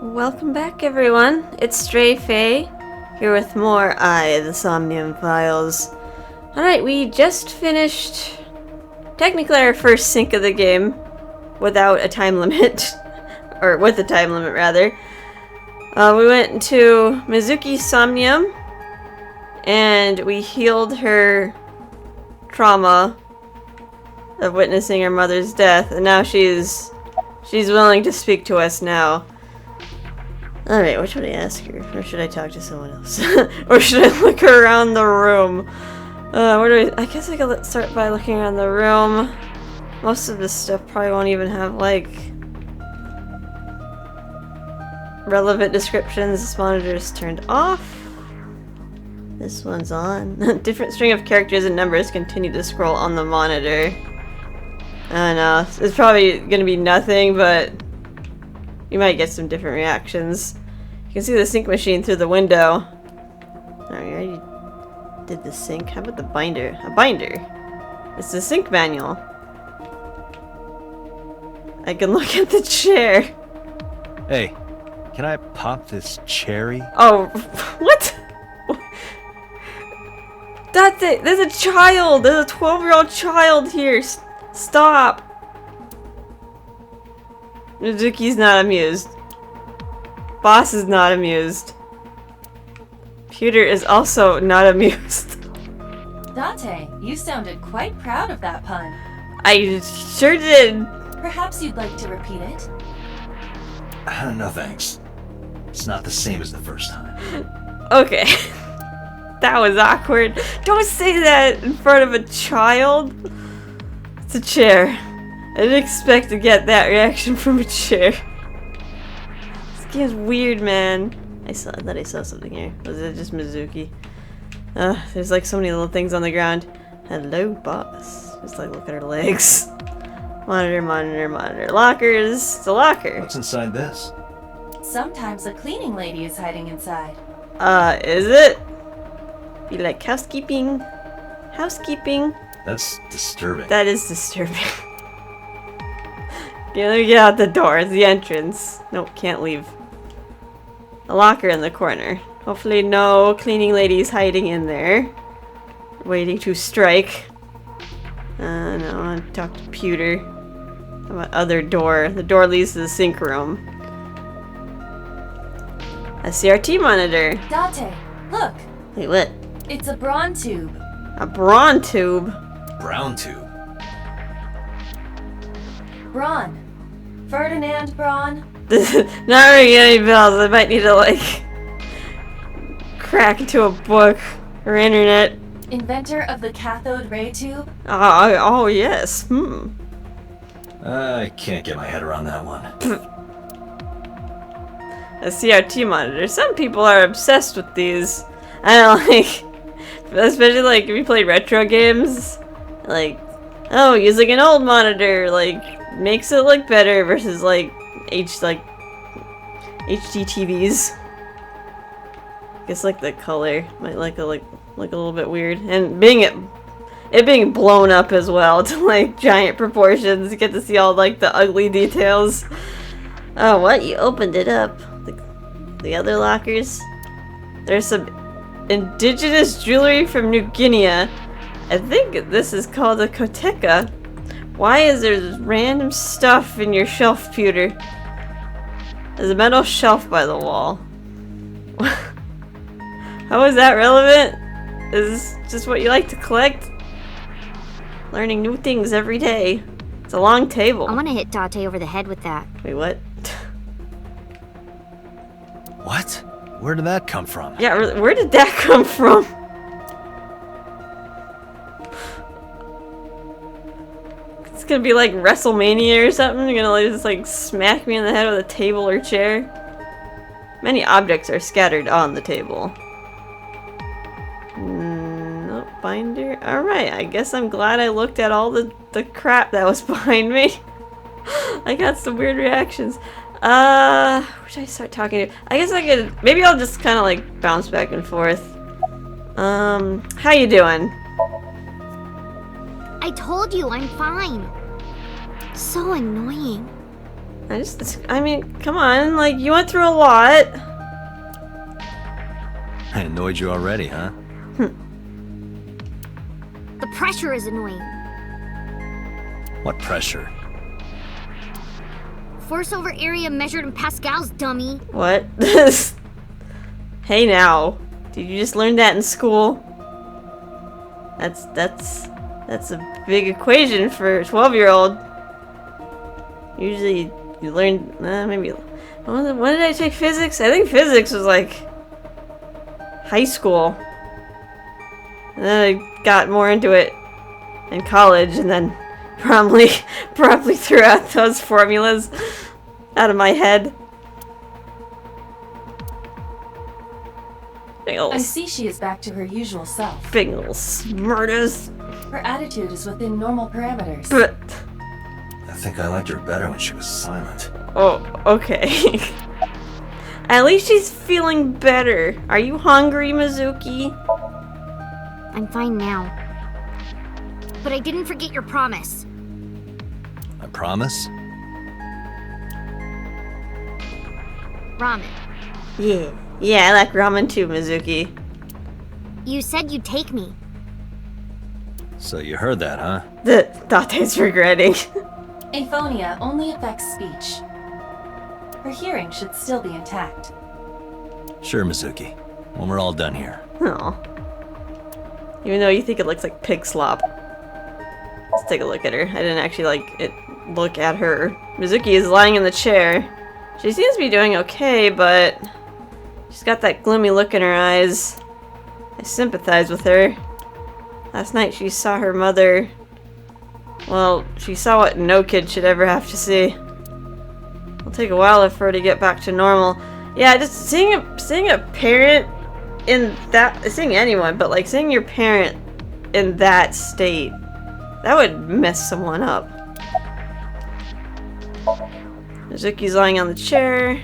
Welcome back, everyone. It's Stray Faye, here with more the Somnium files. Alright, we just finished technically our first sync of the game without a time limit. Or with a time limit, rather. We went into Mizuki's Somnium, and we healed her trauma of witnessing her mother's death, and now she's willing to speak to us now. Alright, what should I ask her? Or should I talk to someone else? Or should I look around the room? I guess I could start by looking around the room. Most of this stuff probably won't even have, like, relevant descriptions. This monitor is turned off. This one's on. Different string of characters and numbers continue to scroll on the monitor. I know, it's probably gonna be nothing, but you might get some different reactions. You can see the sync machine through the window. Alright, I already did the sync. How about the binder? A binder! It's the sync manual. I can look at the chair. Hey, can I pop this cherry? Oh, what? That's it! There's a child! There's a 12-year-old child here! Stop! Mizuki's not amused. Boss is not amused. Pewter is also not amused. Dante, you sounded quite proud of that pun. I sure did. Perhaps you'd like to repeat it? No thanks. It's not the same as the first time. Okay. That was awkward. Don't say that in front of a child. It's a chair. I didn't expect to get that reaction from a chair. This game's weird, man. I thought I saw something here. Was it just Mizuki? There's like so many little things on the ground. Hello, boss. Just like look at her legs. Monitor, monitor, monitor. Lockers. It's a locker. What's inside this? Sometimes a cleaning lady is hiding inside. Is it? Be like housekeeping. Housekeeping. That's disturbing. That is disturbing. Yeah, let me get out the door. It's the entrance. Nope, can't leave. A locker in the corner. Hopefully no cleaning ladies hiding in there. Waiting to strike. No, I want to talk to Pewter. How about other door? The door leads to the sink room. A CRT monitor. Dante, look! Wait, what? It's a brawn tube. A brawn tube? Brown tube. Brawn. Ferdinand Brawn. Not ringing any bells. I might need to, like, crack into a book or internet. Inventor of the cathode ray tube. Oh yes. I can't get my head around that one. A CRT monitor. Some people are obsessed with these. I don't like, especially like if you play retro games, like, oh, using an old monitor like makes it look better versus like HD TVs. I guess like the color might look a little bit weird, and it being blown up as well to like giant proportions. You get to see all like the ugly details. Oh, what? You opened it up. The other lockers. There's some indigenous jewelry from New Guinea. I think this is called a koteka. Why is there this random stuff in your shelf, Pewter? There's a metal shelf by the wall. How is that relevant? Is this just what you like to collect? Learning new things every day. It's a long table. I want to hit Dante over the head with that. Wait, what? What? Where did that come from? Yeah, where did that come from? It's gonna be like WrestleMania or something. You're gonna like, just like smack me in the head with a table or chair. Many objects are scattered on the table. Nope, binder. Alright, I guess I'm glad I looked at all the crap that was behind me. I got some weird reactions. Who should I start talking to? I guess I could, maybe I'll just kind of like bounce back and forth. How you doing? I told you I'm fine. So annoying. I mean, come on, like, you went through a lot. I annoyed you already, huh? The pressure is annoying. What pressure? Force over area measured in pascals, dummy. What? Hey now. Did you just learn that in school? That's a big equation for a 12-year-old. Usually you learn, maybe. When did I take physics? I think physics was like high school. And then I got more into it in college, and then promptly threw out those formulas out of my head. Big ol' I see she is back to her usual self. big ol' smarters. Her attitude is within normal parameters. But I think I liked her better when she was silent. oh, okay. At least she's feeling better. Are you hungry, Mizuki? I'm fine now. But I didn't forget your promise. I promise? Ramen. Yeah, I like ramen too, Mizuki. You said you'd take me. So you heard that, huh? Date's regretting. Aphonia only affects speech. Her hearing should still be intact. Sure, Mizuki. When we're all done here. Aw. Even though you think it looks like pig slop. Let's take a look at her. I didn't actually look at her. Mizuki is lying in the chair. She seems to be doing okay, but she's got that gloomy look in her eyes. I sympathize with her. Last night she saw her mother. Well, she saw what no kid should ever have to see. It'll take a while for her to get back to normal. Yeah, just seeing a parent in that, seeing anyone, but like seeing your parent in that state, that would mess someone up. Mizuki's lying on the chair.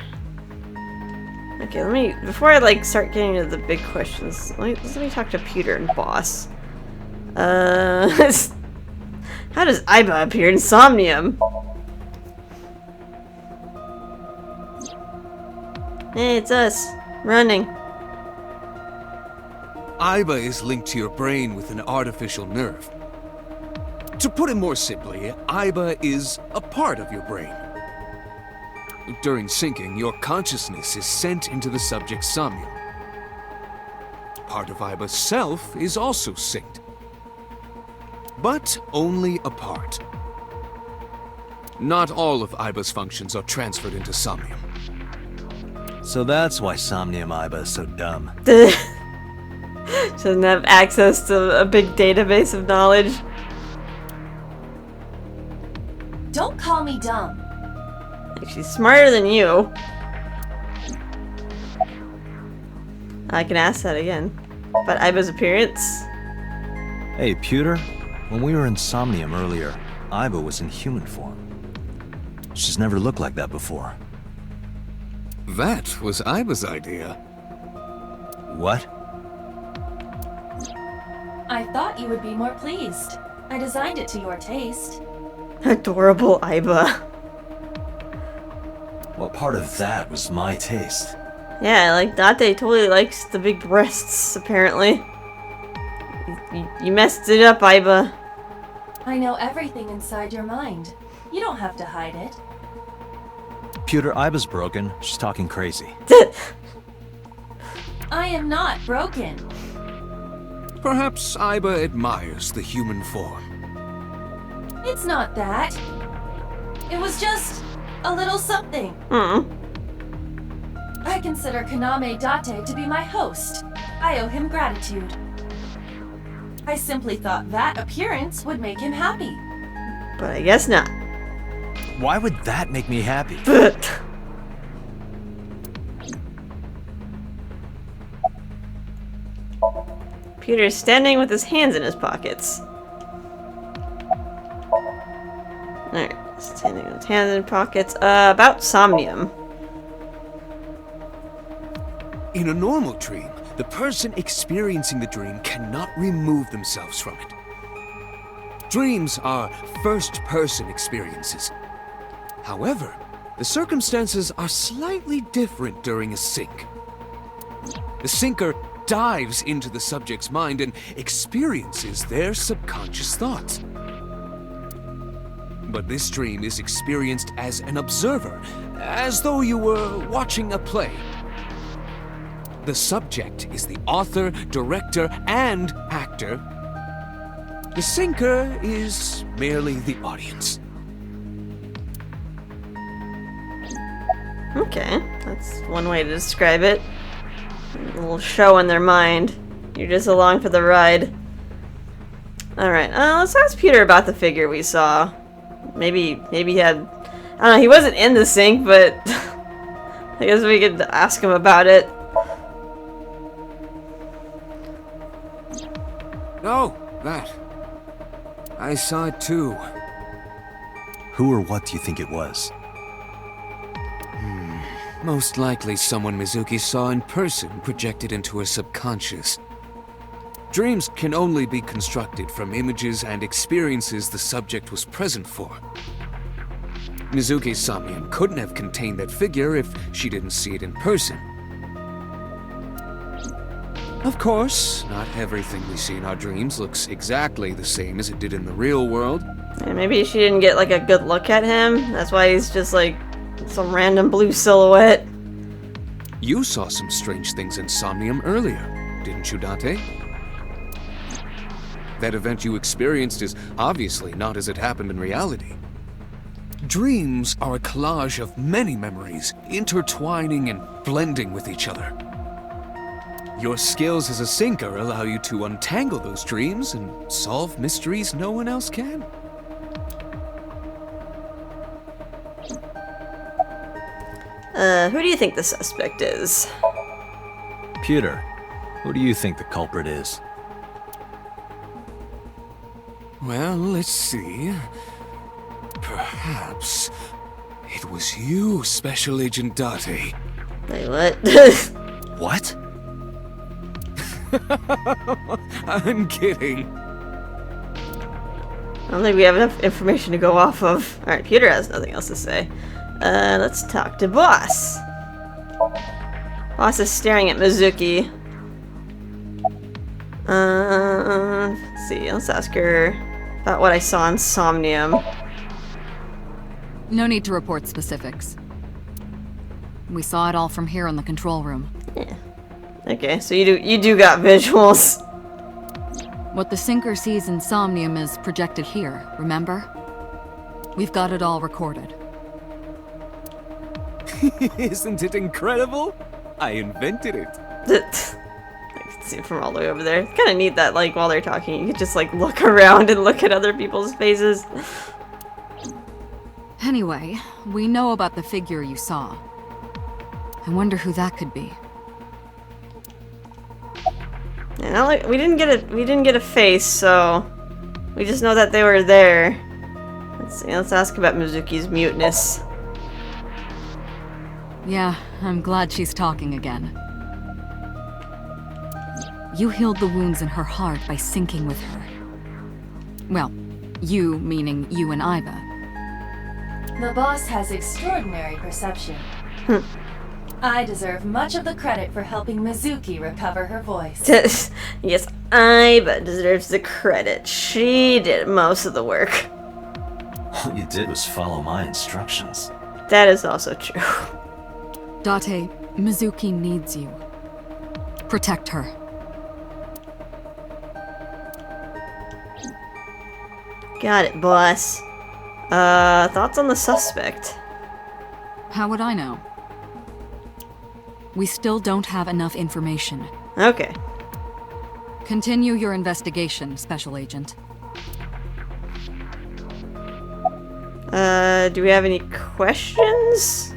Okay, before I start getting into the big questions, let me talk to Peter and Boss. How does Aiba appear in Somnium? Hey, it's us. Running. Aiba is linked to your brain with an artificial nerve. To put it more simply, Aiba is a part of your brain. During syncing, your consciousness is sent into the subject's somnium. Part of Aiba's self is also synced. But only a part. Not all of Aiba's functions are transferred into Somnium. So that's why Somnium Aiba is so dumb. She doesn't have access to a big database of knowledge. Don't call me dumb. She's smarter than you. I can ask that again. But Aiba's appearance? Hey, Pewter. When we were in Somnium earlier, Aiba was in human form. She's never looked like that before. That was Aiba's idea. What? I thought you would be more pleased. I designed it to your taste. Adorable Aiba. What part of that was my taste? Yeah, like Date totally likes the big breasts, apparently. You messed it up, Aiba. I know everything inside your mind. You don't have to hide it. Pewter, Aiba's broken. She's talking crazy. I am not broken. Perhaps Aiba admires the human form. It's not that. It was just a little something. I consider Kaname Date to be my host. I owe him gratitude. I simply thought that appearance would make him happy. But I guess not. Why would that make me happy? Peter's standing with his hands in his pockets. Alright, standing with his hands in pockets. About Somnium. In a normal dream, the person experiencing the dream cannot remove themselves from it. Dreams are first-person experiences. However, The circumstances are slightly different during a sync. The sinker dives into the subject's mind and experiences their subconscious thoughts. But this dream is experienced as an observer, as though you were watching a play. The subject is the author, director, and actor. The sinker is merely the audience. Okay, that's one way to describe it. A little show in their mind. You're just along for the ride. Alright, let's ask Peter about the figure we saw. Maybe he had... I don't know, he wasn't in the sink, but... I guess we could ask him about it. Oh, that. I saw it too. Who or what do you think it was? Most likely someone Mizuki saw in person projected into her subconscious. Dreams can only be constructed from images and experiences the subject was present for. Mizuki's Somnium couldn't have contained that figure if she didn't see it in person. Of course, not everything we see in our dreams looks exactly the same as it did in the real world. Yeah, maybe she didn't get like a good look at him. That's why he's just like some random blue silhouette. You saw some strange things in Somnium earlier, didn't you, Date? That event you experienced is obviously not as it happened in reality. Dreams are a collage of many memories, intertwining and blending with each other. Your skills as a sinker allow you to untangle those dreams and solve mysteries no one else can. Who do you think the suspect is? Peter, who do you think the culprit is? Well, let's see. Perhaps it was you, Special Agent Date. Wait, what? What? I'm kidding. I don't think we have enough information to go off of. Alright, Peter has nothing else to say. Let's talk to Boss. Boss is staring at Mizuki. Let's see, let's ask her about what I saw in Somnium. No need to report specifics. We saw it all from here in the control room. Yeah. Okay, so you do got visuals. What the sinker sees in Somnium is projected here, remember? We've got it all recorded. Isn't it incredible? I invented it. I can see it from all the way over there. It's kind of neat that, like, while they're talking, you can just, like, look around and look at other people's faces. Anyway, we know about the figure you saw. I wonder who that could be. Yeah, not like, we didn't get a face, so we just know that they were there. Let's see. Let's ask about Mizuki's muteness. Yeah, I'm glad she's talking again. You healed the wounds in her heart by syncing with her. Well, you meaning you and Iba. The boss has extraordinary perception. I deserve much of the credit for helping Mizuki recover her voice. Yes, Iba deserves the credit. She did most of the work. All you did was follow my instructions. That is also true. Date, Mizuki needs you. Protect her. Got it, boss. Thoughts on the suspect? How would I know? We still don't have enough information. Okay. Continue your investigation, Special Agent. Do we have any questions?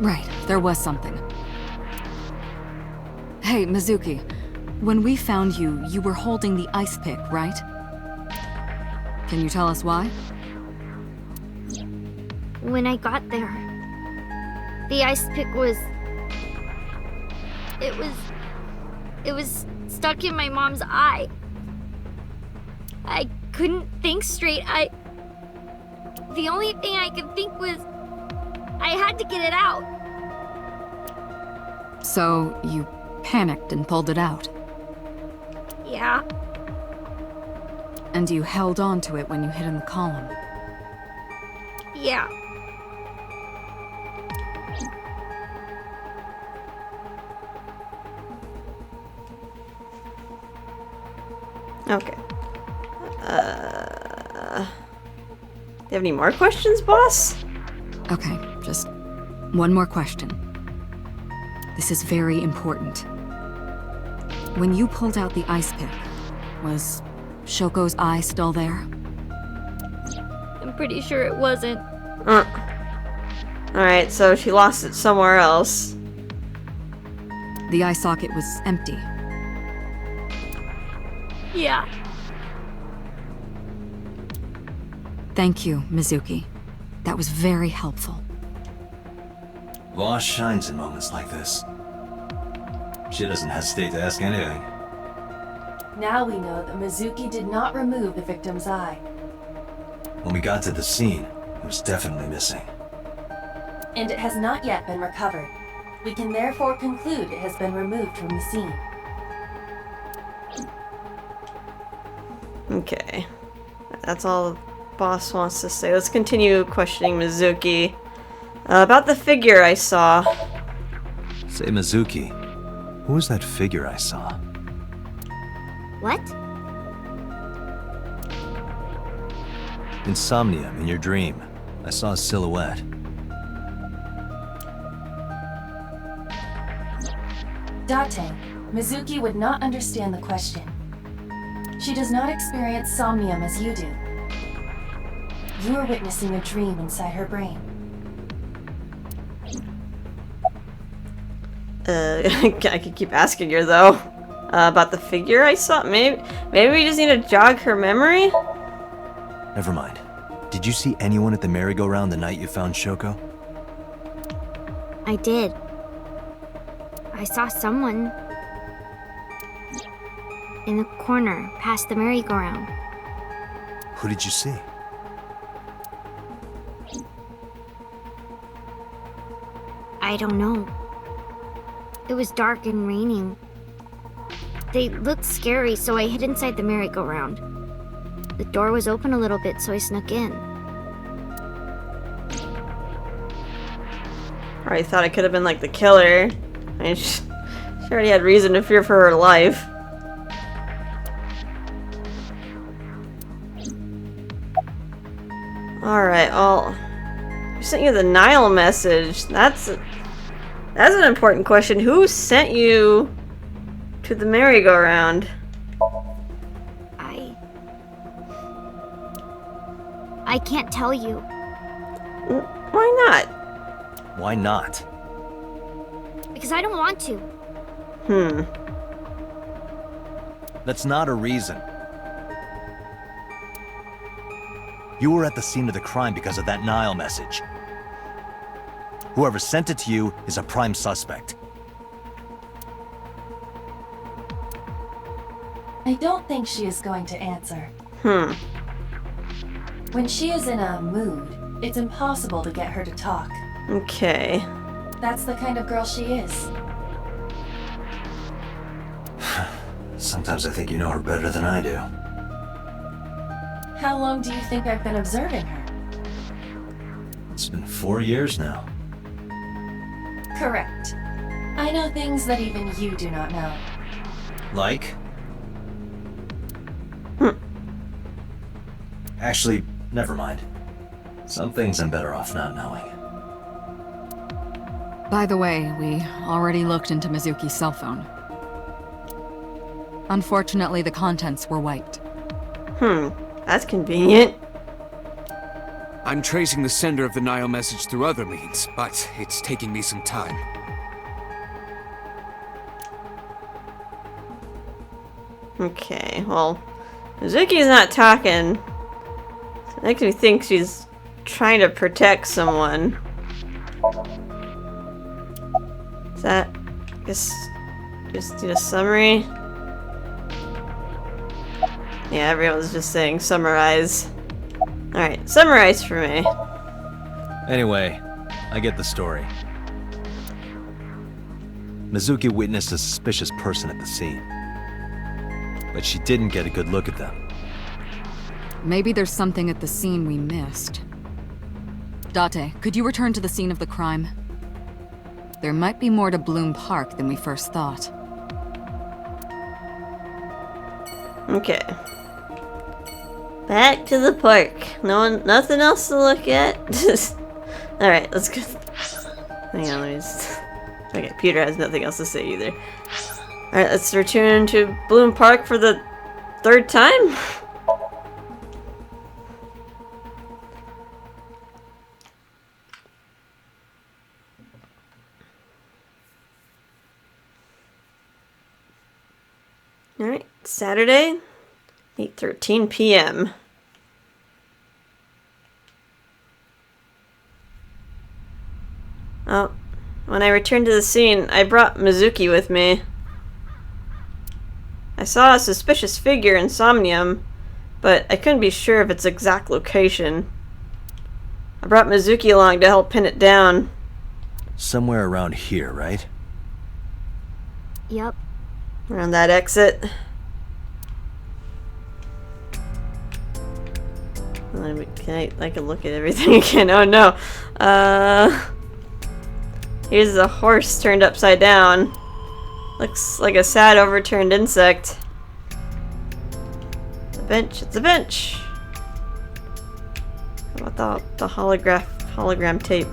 Right, there was something. Hey, Mizuki. When we found you, you were holding the ice pick, right? Can you tell us why? When I got there, the ice pick was... It was stuck in my mom's eye. I couldn't think straight. The only thing I could think was I had to get it out. So you panicked and pulled it out. Yeah. And you held on to it when you hid in the column. Yeah. Okay. Do you have any more questions, boss? Okay, just one more question. This is very important. When you pulled out the ice pick, was Shoko's eye still there? I'm pretty sure it wasn't. Alright, so she lost it somewhere else. The eye socket was empty. Yeah. Thank you, Mizuki. That was very helpful. Boss shines in moments like this. She doesn't hesitate to ask anything. Now we know that Mizuki did not remove the victim's eye. When we got to the scene, it was definitely missing. And it has not yet been recovered. We can therefore conclude it has been removed from the scene. Okay. That's all the boss wants to say. Let's continue questioning Mizuki. About the figure I saw. Say, Mizuki, who was that figure I saw? What? In Somnium, in your dream, I saw a silhouette. Date, Mizuki would not understand the question. She does not experience Somnium as you do. You are witnessing a dream inside her brain. I could keep asking her though. About the figure I saw. Maybe we just need to jog her memory? Never mind. Did you see anyone at the merry-go-round the night you found Shoko? I did. I saw someone in the corner past the merry-go-round. Who did you see? I don't know. It was dark and raining. They looked scary, so I hid inside the merry-go-round. The door was open a little bit, so I snuck in. Or I thought it could have been like the killer. I mean, she already had reason to fear for her life. Alright, who sent you the Nile message? That's an important question. Who sent you to the merry-go-round? I can't tell you. Why not? Why not? Because I don't want to. That's not a reason. You were at the scene of the crime because of that Nile message. Whoever sent it to you is a prime suspect. I don't think she is going to answer. When she is in a mood, it's impossible to get her to talk. Okay. That's the kind of girl she is. Sometimes I think you know her better than I do. How long do you think I've been observing her? It's been 4 years now. Correct. I know things that even you do not know. Like? Actually, never mind. Some things I'm better off not knowing. By the way, we already looked into Mizuki's cell phone. Unfortunately, the contents were wiped. That's convenient. I'm tracing the sender of the Nile message through other means, but it's taking me some time. Okay, well, Mizuki's not talking. So it makes me think she's trying to protect someone. Is that... I guess... just need a summary? Yeah, everyone's just saying summarize. Alright, summarize for me. Anyway, I get the story. Mizuki witnessed a suspicious person at the scene. But she didn't get a good look at them. Maybe there's something at the scene we missed. Date, could you return to the scene of the crime? There might be more to Bloom Park than we first thought. Okay. Back to the park. Nothing else to look at. Alright, let's go. Hang on, let me just... Okay, Peter has nothing else to say either. Alright, let's return to Bloom Park for the third time? Alright, Saturday, 8:13 p.m. Oh, when I returned to the scene, I brought Mizuki with me. I saw a suspicious figure in Somnium, but I couldn't be sure of its exact location. I brought Mizuki along to help pin it down. Somewhere around here, right? Yep. Around that exit. I can look at everything again. Oh no. Here's a horse turned upside down. Looks like a sad overturned insect. The bench. It's a bench. How about the hologram tape?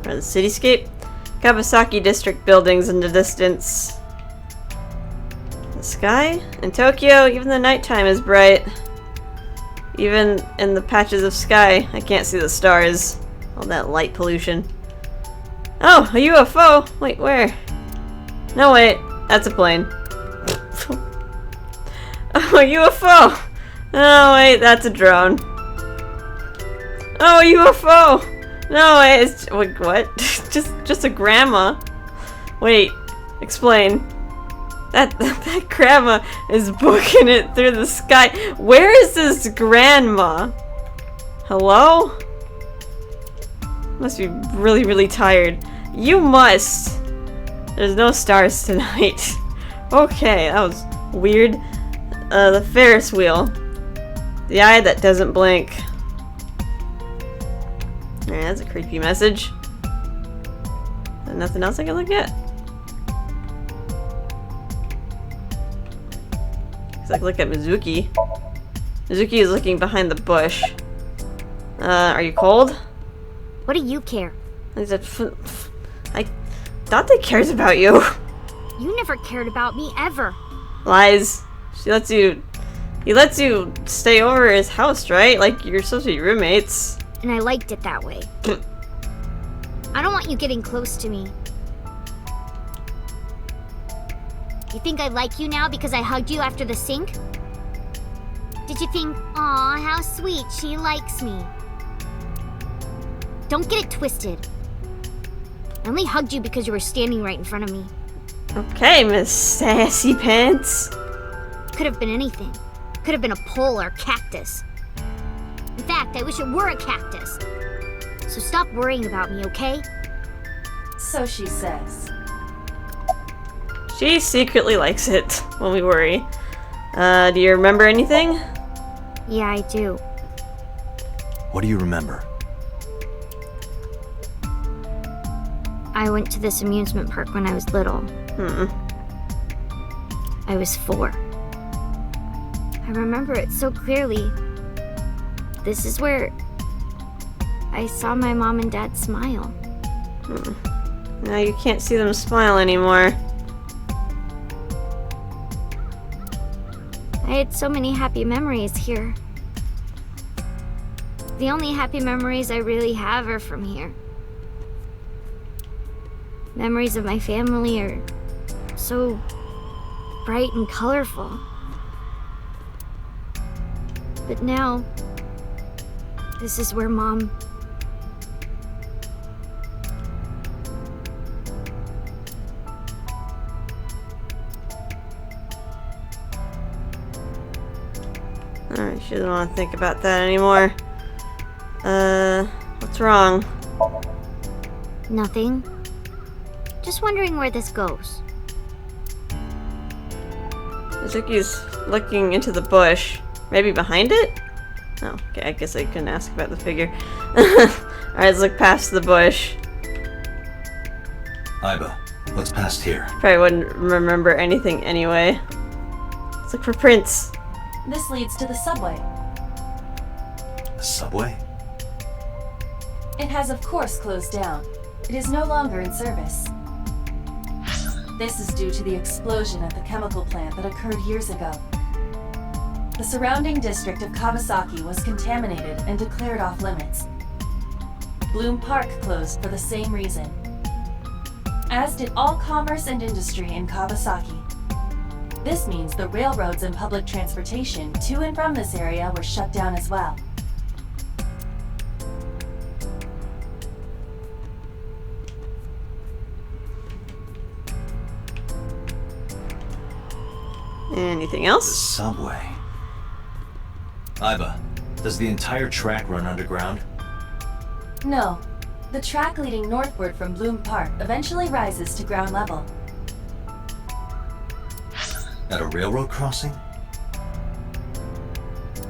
Or the cityscape? Kawasaki district buildings in the distance. The sky? In Tokyo, even the nighttime is bright. Even in the patches of sky, I can't see the stars. All that light pollution. Oh, a UFO! Wait, where? No, wait. That's a plane. Oh, a UFO! No, wait. That's a drone. Oh, a UFO! No, wait. It's... Wait, what? just a grandma. Wait. Explain. That grandma is booking it through the sky. Where is this grandma? Hello? Must be really, really tired. You must. There's no stars tonight. Okay, that was weird. The Ferris wheel. The eye that doesn't blink. Alright, that's a creepy message. There's nothing else I can look at? Like, look at Mizuki. Mizuki is looking behind the bush. Are you cold? What do you care? I thought they cares about you. You never cared about me, ever. Lies. He lets you stay over at his house, right? Like, you're supposed to be roommates. And I liked it that way. I don't want you getting close to me. You think I like you now because I hugged you after the sink? Did you think, aw, how sweet, she likes me? Don't get it twisted. I only hugged you because you were standing right in front of me. Okay, Miss Sassy Pants. Could have been anything. Could have been a pole or a cactus. In fact, I wish it were a cactus. So stop worrying about me, okay? So she says. She secretly likes it when we worry. Do you remember anything? Yeah, I do. What do you remember? I went to this amusement park when I was little. I was 4. I remember it so clearly. This is where I saw my mom and dad smile. Now you can't see them smile anymore. I had so many happy memories here. The only happy memories I really have are from here. Memories of my family are so bright and colorful. But now, this is where Mom... Alright, she doesn't want to think about that anymore. What's wrong? Nothing. Just wondering where this goes. Mizuki's looking into the bush. Maybe behind it? Oh, okay, I guess I couldn't ask about the figure. Alright, let's look past the bush. Aiba, what's past here? Probably wouldn't remember anything anyway. Let's look for prints. This leads to the subway. A subway? It has of course closed down. It is no longer in service. This is due to the explosion at the chemical plant that occurred years ago. The surrounding district of Kawasaki was contaminated and declared off limits. Bloom Park closed for the same reason, as did all commerce and industry in Kawasaki. This means the railroads and public transportation to and from this area were shut down as well. Anything The else? subway. Aiba, does the entire track run underground? No. The track leading northward from Bloom Park eventually rises to ground level. At a railroad crossing?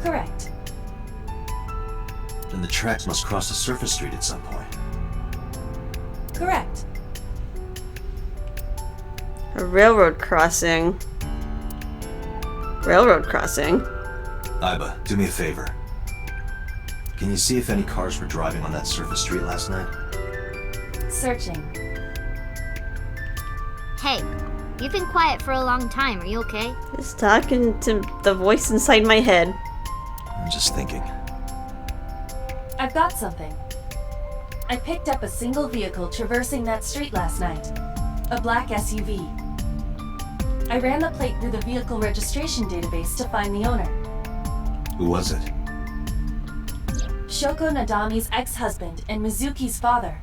Correct. Then the tracks must cross a surface street at some point. Correct. A railroad crossing. Railroad crossing? Aiba, do me a favor. Can you see if any cars were driving on that surface street last night? Searching. Hey, you've been quiet for a long time. Are you okay? Just talking to the voice inside my head. I'm just thinking. I've got something. I picked up a single vehicle traversing that street last night. A black SUV. I ran the plate through the vehicle registration database to find the owner. Who was it? Shoko Nadami's ex-husband and Mizuki's father.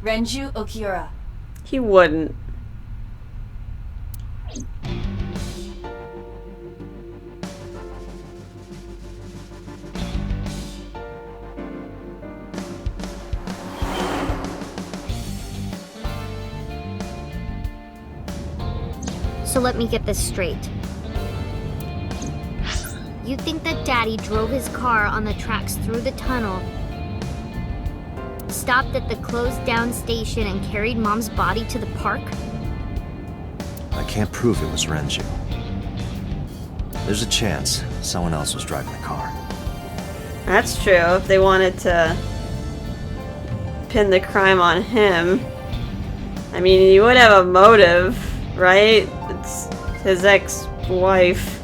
Renju Okiura. He wouldn't. So let me get this straight. You think that Daddy drove his car on the tracks through the tunnel, stopped at the closed down station, and carried Mom's body to the park? I can't prove it was Renju. There's a chance someone else was driving the car. That's true. If they wanted to pin the crime on him, I mean, he would have a motive, right? It's his ex-wife.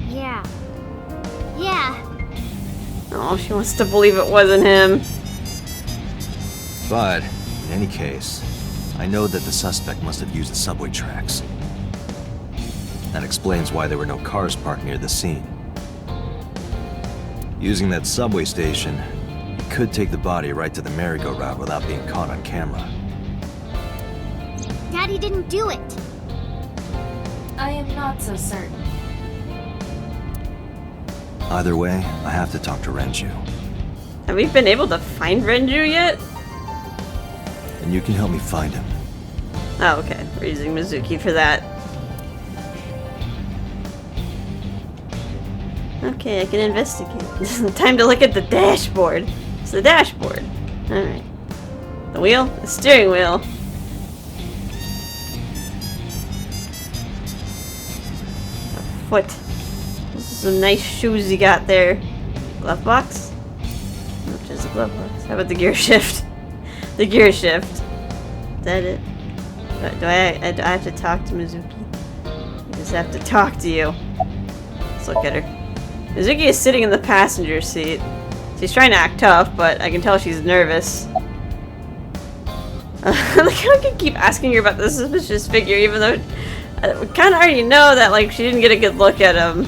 Yeah. Yeah. Oh, she wants to believe it wasn't him. But, in any case, I know that the suspect must have used the subway tracks. That explains why there were no cars parked near the scene. Using that subway station, he could take the body right to the merry-go-round without being caught on camera. Daddy didn't do it. I am not so certain. Either way, I have to talk to Renju. Have we been able to find Renju yet? And you can help me find him. Oh, okay. We're using Mizuki for that. Okay, I can investigate. Time to look at the dashboard. It's the dashboard. Alright. The wheel? The steering wheel. A foot. This is some nice shoes you got there. Glove box? Not just a glove box. How about the gear shift? The gear shift. Is that it? Do I have to talk to Mizuki? I just have to talk to you. Let's look at her. Mizuki is sitting in the passenger seat. She's trying to act tough, but I can tell she's nervous. Like, I can keep asking her about the suspicious figure, even though we kind of already know that, like, she didn't get a good look at him.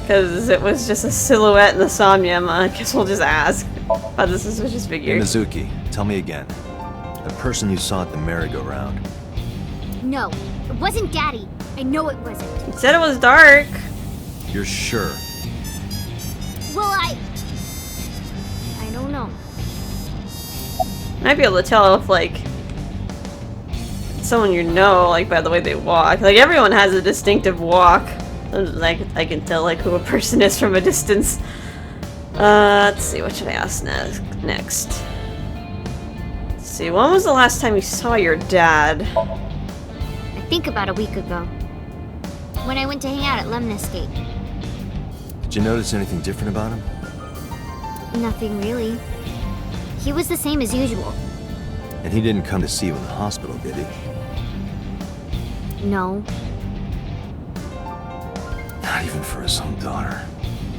Because it was just a silhouette in the Somnium. I guess we'll just ask about the suspicious figure. Hey, Mizuki, tell me again. The person you saw at the merry-go-round. No, it wasn't Daddy. I know it wasn't. You said it was dark. You're sure? Well, I don't know. Might be able to tell if, like, someone you know, like, by the way they walk. Like, everyone has a distinctive walk. Like, I can tell, like, who a person is from a distance. Let's see, what should I ask next? Let's see, when was the last time you saw your dad? I think about a week ago. When I went to hang out at Lemnis Gate. Did you notice anything different about him? Nothing really. He was the same as usual. And he didn't come to see you in the hospital, did he? No. Not even for his own daughter.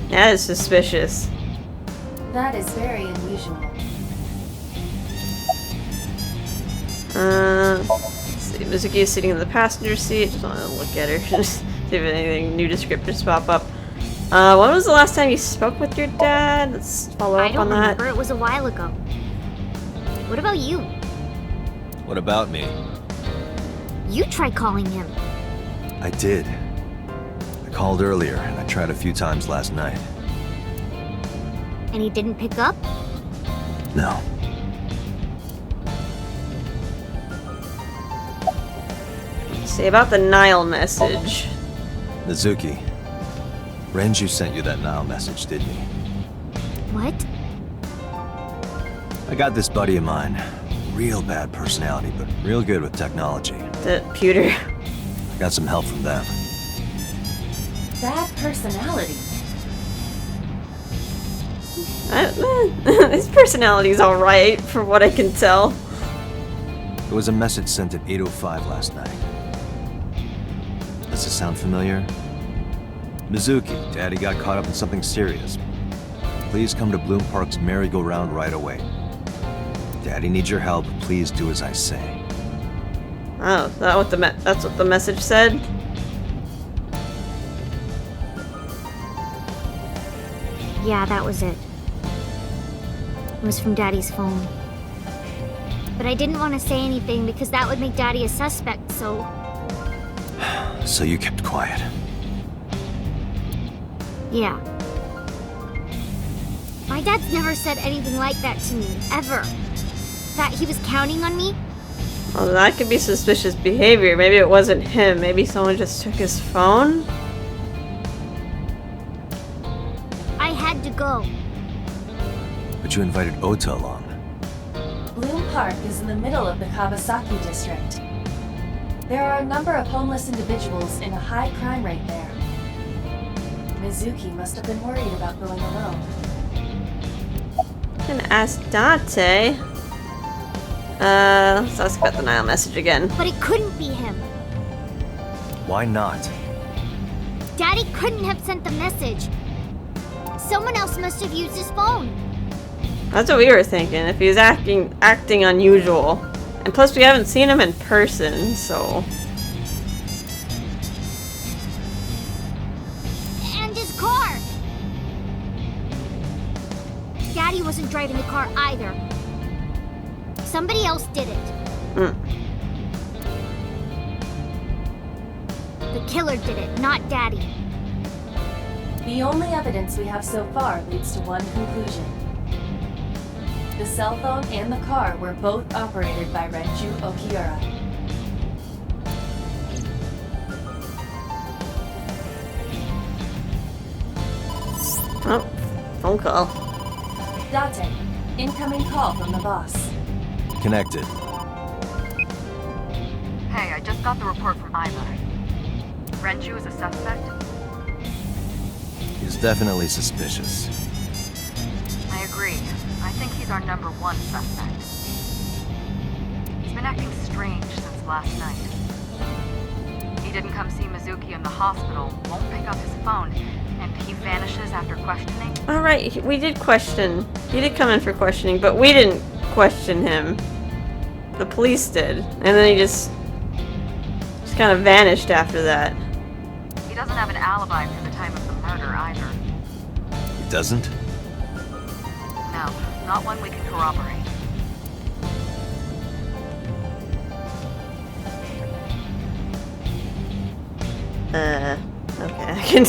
That is suspicious. That is very unusual. Let's see, Mizuki is sitting in the passenger seat. Just want to look at her. Just see if anything new descriptors pop up. When was the last time you spoke with your dad? Let's follow I up don't on that. remember. It was a while ago. What about you? What about me? You tried calling him. I did. I called earlier, and I tried a few times last night. And he didn't pick up? No. Let's see, about the Nile message. Mizuki, Renju sent you that Nile message, didn't he? What? I got this buddy of mine. Real bad personality, but real good with technology. The pewter. I got some help from them. Bad personality. His personality's alright, from what I can tell. There was a message sent at 8:05 last night. Does this sound familiar? Mizuki, Daddy got caught up in something serious. Please come to Bloom Park's merry-go-round right away. Daddy needs your help. Please do as I say. Oh, is that what that's what the message said? Yeah, that was it. It was from Daddy's phone. But I didn't want to say anything because that would make Daddy a suspect, so... So you kept quiet. Yeah. My dad's never said anything like that to me, ever. That he was counting on me? Well, that could be suspicious behavior. Maybe it wasn't him. Maybe someone just took his phone? I had to go. But you invited Ota along. Bloom Park is in the middle of the Kawasaki district. There are a number of homeless individuals in a high crime rate there. Mizuki must have been worried about going alone. Can ask Date. Let's ask about the Nile message again. But it couldn't be him. Why not? Daddy couldn't have sent the message. Someone else must have used his phone. That's what we were thinking. If he was acting unusual, and plus we haven't seen him in person, so. And his car. Daddy wasn't driving the car either. Somebody else did it. The killer did it, not Daddy. The only evidence we have so far leads to one conclusion. The cell phone and the car were both operated by Renju Okiura. Oh, phone call. Date, incoming call from the boss. Connected. Hey, I just got the report from Iva. Renju is a suspect? He's definitely suspicious. I agree. I think he's our number one suspect. He's been acting strange since last night. He didn't come see Mizuki in the hospital, won't pick up his phone, and he vanishes after questioning. Alright, we did question. He did come in for questioning, but we didn't question him. The police did. And then he just kind of vanished after that. He doesn't have an alibi for the time of the murder either. He doesn't? No, not one we can corroborate. Okay, I can...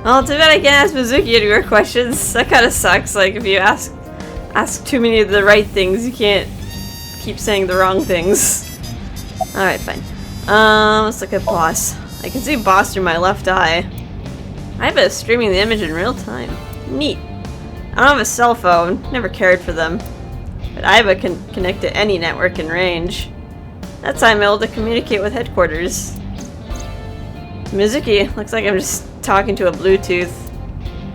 Well, too bad I can't ask Mizuki any more questions. That kind of sucks. Like, if you ask too many of the right things, you can't keep saying the wrong things. Alright, fine. Let's look at boss. I can see boss through my left eye. Aiba is streaming the image in real time. Neat. I don't have a cell phone. Never cared for them. But Aiba can connect to any network in range. That's how I'm able to communicate with headquarters. Mizuki, looks like I'm just talking to a Bluetooth.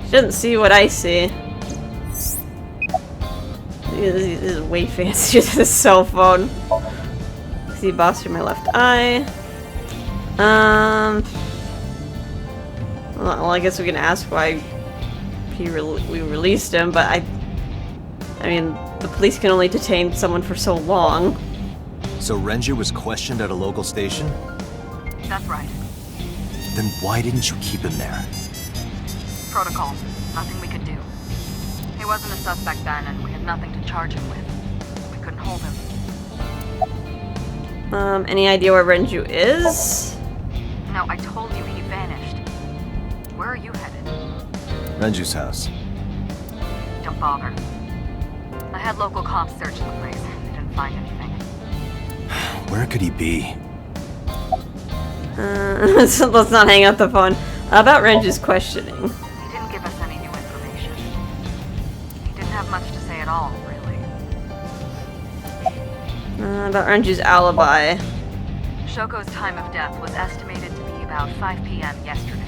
She doesn't see what I see. This is way fancier than a cell phone. See boss through my left eye. Well, I guess we can ask why we released him, but I mean, the police can only detain someone for so long. So Renju was questioned at a local station? That's right. Then why didn't you keep him there? Protocol. Nothing we could do. He wasn't a suspect then, and we had nothing to charge him with. We couldn't hold him. Any idea where Renju is? No, I told you he vanished. Where are you headed? Renju's house. Don't bother. I had local cops search the place. They didn't find anything. Where could he be? So let's not hang up the phone. About Renju's questioning. He didn't give us any new information. He didn't have much to say at all, really. About Renju's alibi. Shoko's time of death was estimated to be about 5 p.m. yesterday.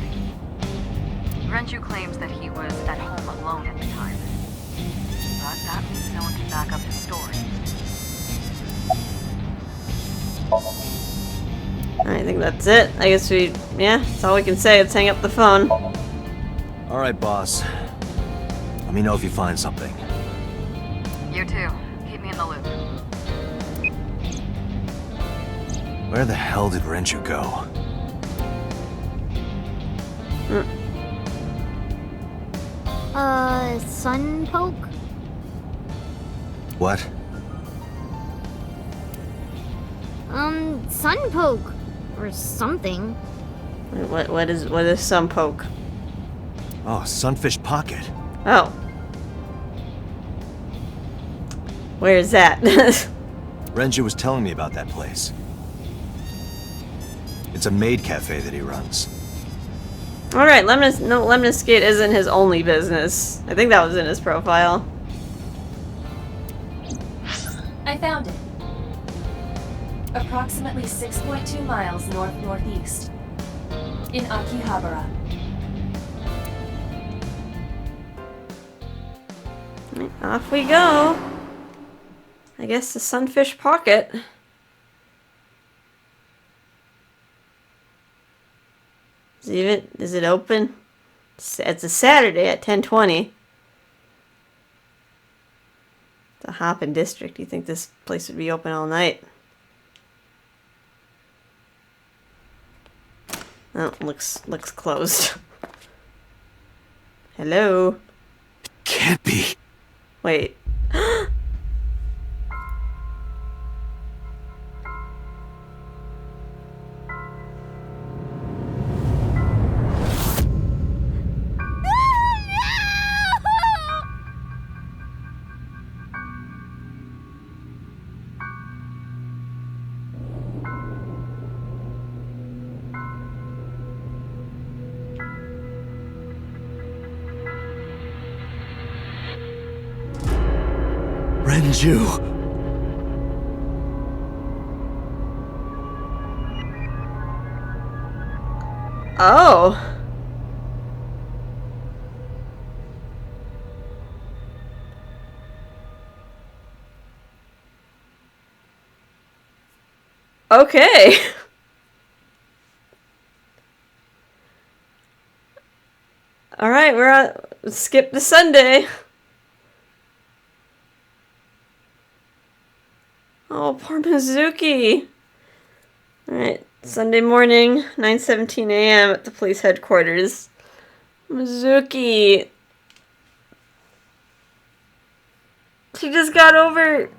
Renju claims that he was at home alone at the time. But that means no one can back up his story. I think that's it. I guess yeah, that's all we can say. Let's hang up the phone. Alright, boss. Let me know if you find something. You too. Keep me in the loop. Where the hell did Renju go? Sun poke? What? Sun poke. Or something. What is some poke? Oh, Sunfish Pocket. Oh. Where's that? Renju was telling me about that place. It's a maid cafe that he runs. Alright, Lemon Skate isn't his only business. I think that was in his profile. I found it. Approximately 6.2 miles north-northeast. In Akihabara. Off we go. I guess the Sunfish Pocket. Is it open? It's a Saturday at 10:20. The Hoppin' District. You think this place would be open all night? Oh, looks closed. Hello. Can't be. Wait. Renju. Oh. Okay. All right, we're on. Skip the Sunday. Oh, poor Mizuki. Alright, Sunday morning, 9:17 a.m. at the police headquarters. Mizuki. She just got over...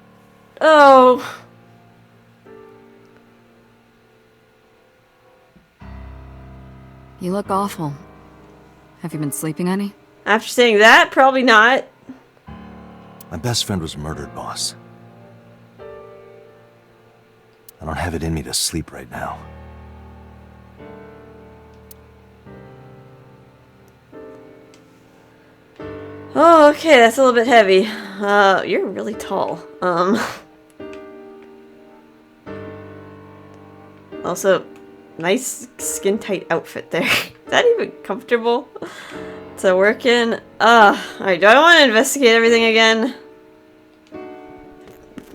Oh. You look awful. Have you been sleeping any? After saying that, probably not. My best friend was murdered, boss. I don't have it in me to sleep right now. Oh, okay, that's a little bit heavy. You're really tall. Also, nice skin-tight outfit there. Is that even comfortable to work in? Alright, do I want to investigate everything again?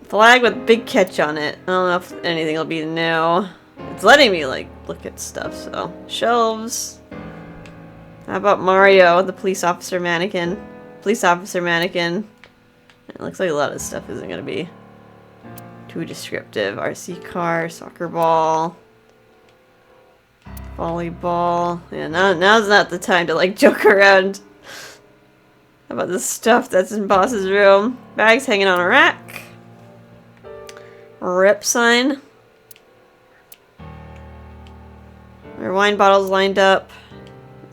Flag with big catch on it. I don't know if anything will be new. It's letting me, like, look at stuff, so. Shelves. How about Mario, the police officer mannequin? Police officer mannequin. It looks like a lot of stuff isn't going to be too descriptive. RC car, soccer ball, volleyball. Yeah, now's not the time to like joke around. How about the stuff that's in boss's room? Bags hanging on a rack. Rip sign. There are wine bottles lined up.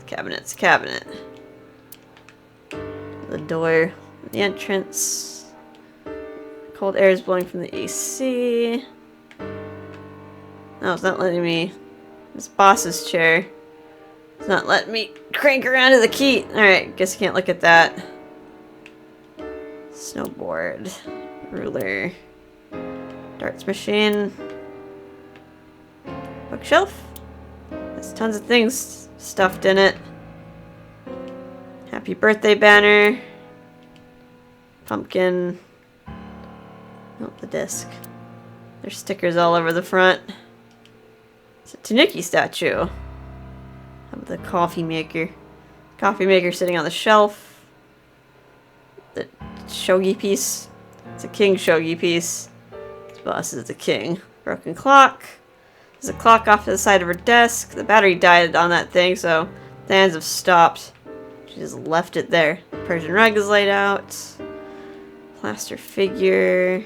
Cabinet's cabinet. The door, the entrance. Cold air is blowing from the AC. No, it's not letting me. This boss's chair. It's not letting me crank around to the key. Alright, guess I can't look at that. Snowboard. Ruler. Darts machine. Bookshelf. There's tons of things stuffed in it. Happy birthday banner. Pumpkin. Oh, the disc. There's stickers all over the front. It's a Tanuki statue. How about the coffee maker? Coffee maker sitting on the shelf. The shogi piece. It's a king shogi piece. This boss is the king. Broken clock. There's a clock off to the side of her desk. The battery died on that thing, so the hands have stopped. She just left it there. The Persian rug is laid out. Plaster figure.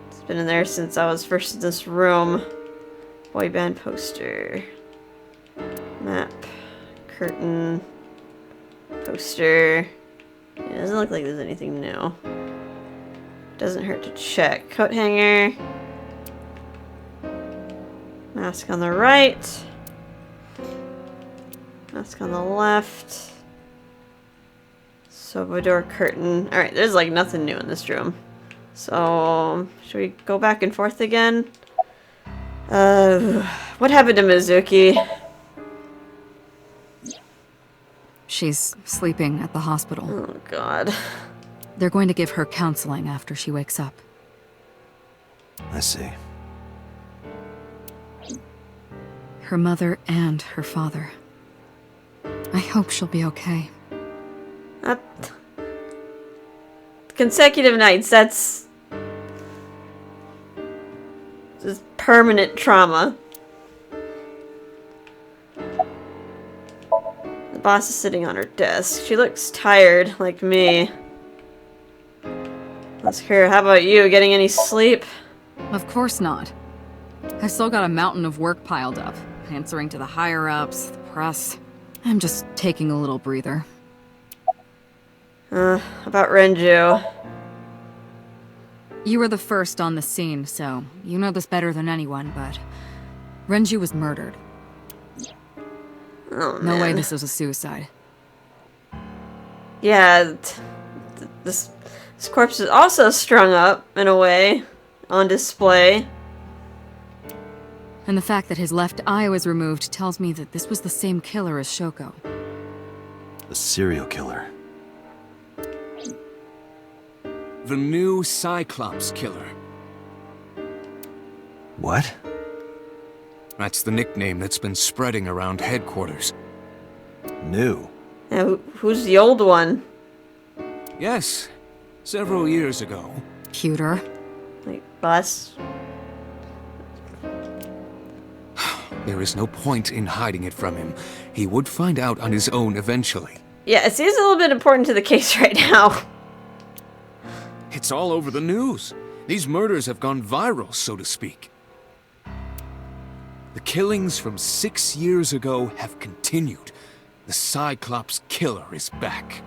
It's been in there since I was first in this room. Boy band poster. Map. Curtain. Poster. Yeah, it doesn't look like there's anything new. Doesn't hurt to check. Coat hanger. Mask on the right. Mask on the left. Sofa door curtain. Alright, there's like nothing new in this room. So, should we go back and forth again? What happened to Mizuki? She's sleeping at the hospital. Oh god. They're going to give her counseling after she wakes up. I see. Her mother and her father. I hope she'll be okay. Consecutive nights, that's just permanent trauma. The boss is sitting on her desk. She looks tired, like me. Ask her, how about you? Getting any sleep? Of course not. I still got a mountain of work piled up, answering to the higher-ups, the press. I'm just taking a little breather. About Renju. You were the first on the scene, so you know this better than anyone, but Renju was murdered. Oh, man. No way this was a suicide. Yeah, this corpse is also strung up, in a way, on display. And the fact that his left eye was removed tells me that this was the same killer as Shoko. The serial killer. The new Cyclops killer. What? That's the nickname that's been spreading around headquarters. New. Now, who's the old one? Yes, several years ago. Pewter. Like, boss? There is no point in hiding it from him. He would find out on his own eventually. Yeah, it seems a little bit important to the case right now. It's all over the news. These murders have gone viral, so to speak. The killings from 6 years ago have continued. The Cyclops killer is back.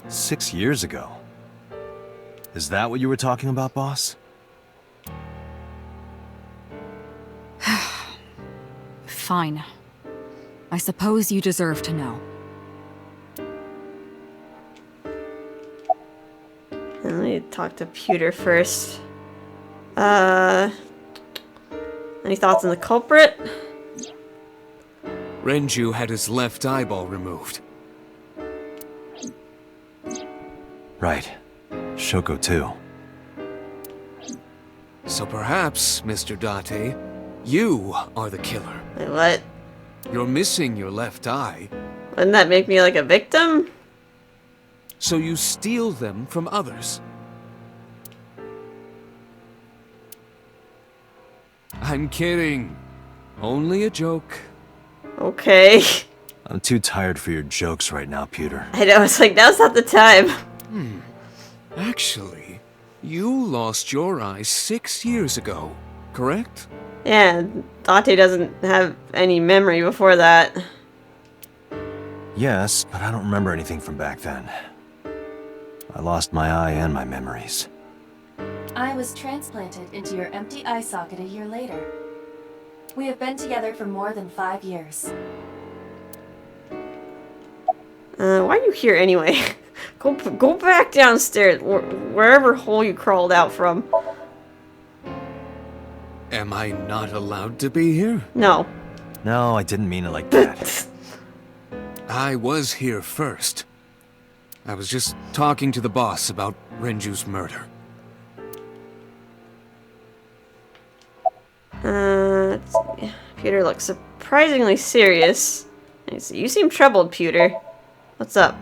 6 years ago? Is that what you were talking about, boss? Fine. I suppose you deserve to know. Let me talk to Pewter first. Any thoughts on the culprit? Renju had his left eyeball removed. Right. Shoko too. So perhaps, Mr. Date, you are the killer. Wait, what? You're missing your left eye, Wouldn't that make me like a victim? so you steal them from others. I'm kidding. Only a joke. Okay. I'm too tired for your jokes right now, Pewter. I know, it's like, now's not the time. Actually, you lost your eye 6 years ago, correct? Yeah, Date doesn't have any memory before that. Yes, but I don't remember anything from back then. I lost my eye and my memories. I was transplanted into your empty eye socket a year later. We have been together for more than 5 years. Why are you here anyway? Go back downstairs, wherever hole you crawled out from. Am I not allowed to be here? No. No, I didn't mean it like that. I was here first. I was just talking to the boss about Renju's murder. Let's see. Pewter looks surprisingly serious. You seem troubled, Pewter. What's up?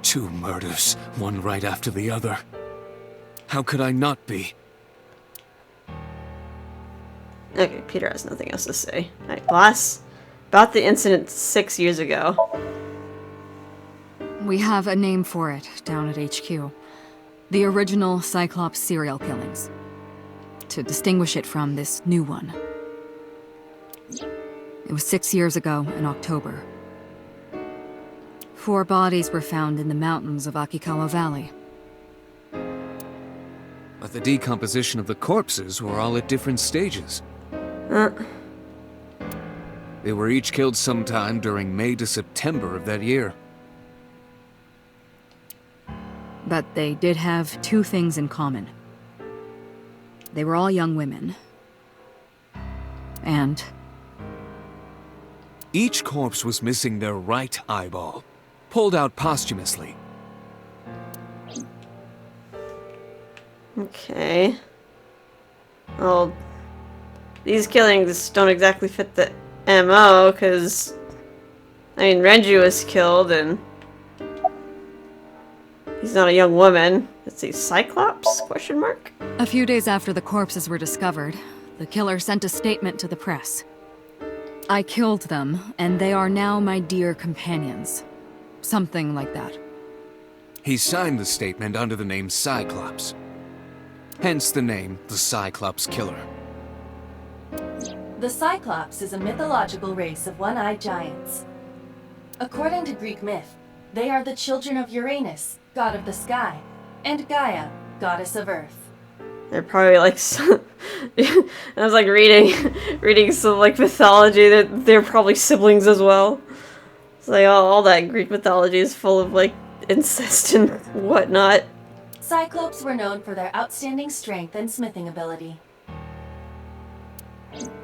2 murders, one right after the other. How could I not be? Okay, Peter has nothing else to say. Alright, boss. About the incident 6 years ago. We have a name for it down at HQ. The original Cyclops serial killings. To distinguish it from this new one. It was 6 years ago in October. 4 bodies were found in the mountains of Akikawa Valley. But the decomposition of the corpses were all at different stages. They were each killed sometime during May to September of that year. But they did have 2 things in common. They were all young women. And Each corpse was missing their right eyeball, pulled out posthumously. Okay. Well, these killings don't exactly fit the MO, because, I mean, Renju was killed, and he's not a young woman. Let's see, Cyclops? Question mark? a few days after the corpses were discovered, the killer sent a statement to the press. I killed them, and they are now my dear companions. Something like that. He signed the statement under the name Cyclops. Hence the name, the Cyclops Killer. The Cyclops is a mythological race of one-eyed giants. According to Greek myth, they are the children of Uranus, god of the sky, and Gaia, goddess of earth. They're probably like some, I was like reading some like mythology that they're probably siblings as well. It's like all that Greek mythology is full of like incest and whatnot. Cyclops were known for their outstanding strength and smithing ability.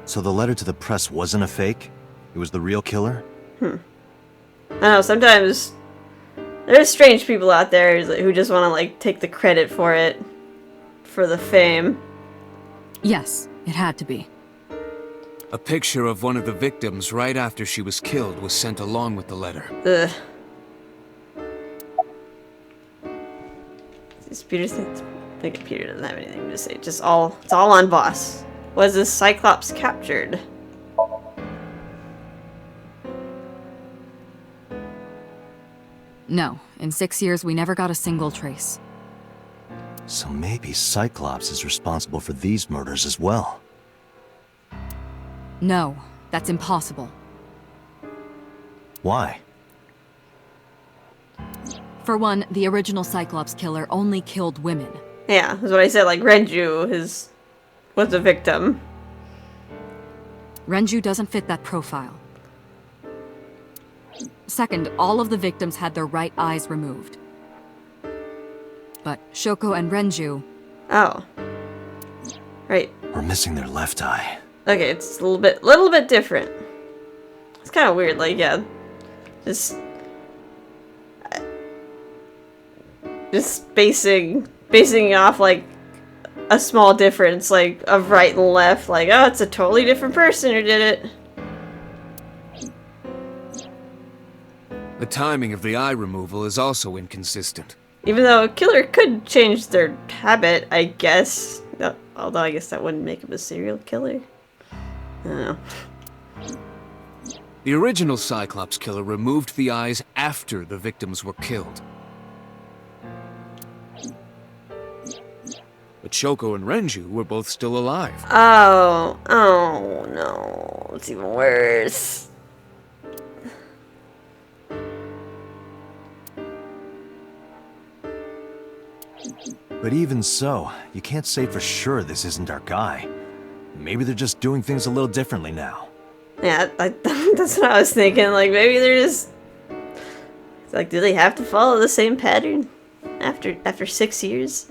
So the letter to the press wasn't a fake? It was the real killer? I don't know, sometimes there's strange people out there who just want to like take the credit for it. For the fame. Yes, it had to be. A picture of one of the victims right after she was killed was sent along with the letter. Ugh. Peter thinks, I think Peter doesn't have anything to say. It's all on boss. Was this Cyclops captured? No, in 6 years we never got a single trace. So maybe Cyclops is responsible for these murders as well. No, that's impossible. Why? For one, the original Cyclops killer only killed women. Yeah, that's what I said. Like Renju was a victim. Renju doesn't fit that profile. Second, all of the victims had their right eyes removed. But Shoko and Renju... Oh. Right. We're missing their left eye. Okay, it's a little bit different. It's kind of weird, like, yeah. Just basing off, like, a small difference, like, of right and left. Like, oh, it's a totally different person who did it. The timing of the eye removal is also inconsistent. Even though a killer could change their habit, I guess. Although I guess that wouldn't make him a serial killer. I don't know. The original Cyclops killer removed the eyes after the victims were killed. But Shoko and Renju were both still alive. Oh no. It's even worse. But even so, you can't say for sure this isn't our guy. Maybe they're just doing things a little differently now. Yeah, that's what I was thinking. Like, maybe they're just... It's like, do they have to follow the same pattern after 6 years?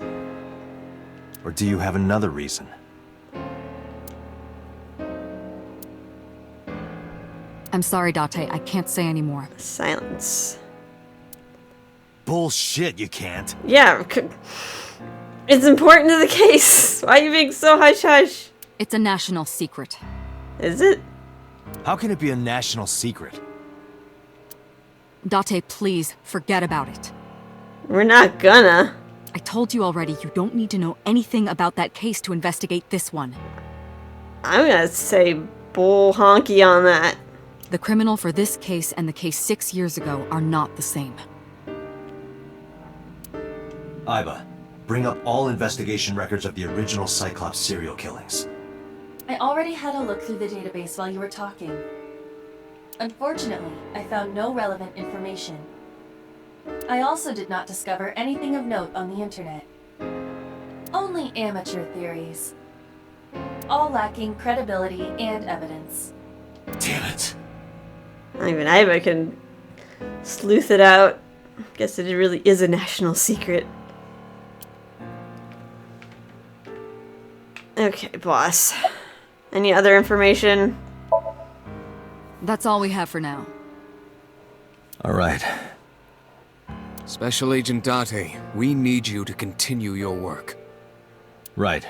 Or do you have another reason? I'm sorry, Date, I can't say anymore. Silence. Bullshit, you can't. Yeah, it's important to the case. Why are you being so hush-hush? It's a national secret. Is it? How can it be a national secret? Date, please, forget about it. We're not gonna. I told you already, you don't need to know anything about that case to investigate this one. I'm gonna say bull honky on that. The criminal for this case and the case 6 years ago are not the same. Iba, bring up all investigation records of the original Cyclops serial killings. I already had a look through the database while you were talking. Unfortunately, I found no relevant information. I also did not discover anything of note on the internet. Only amateur theories. All lacking credibility and evidence. Damn it. Not even Iva can sleuth it out. Guess it really is a national secret. Okay, boss. Any other information? That's all we have for now. All right. Special Agent Date, we need you to continue your work. Right.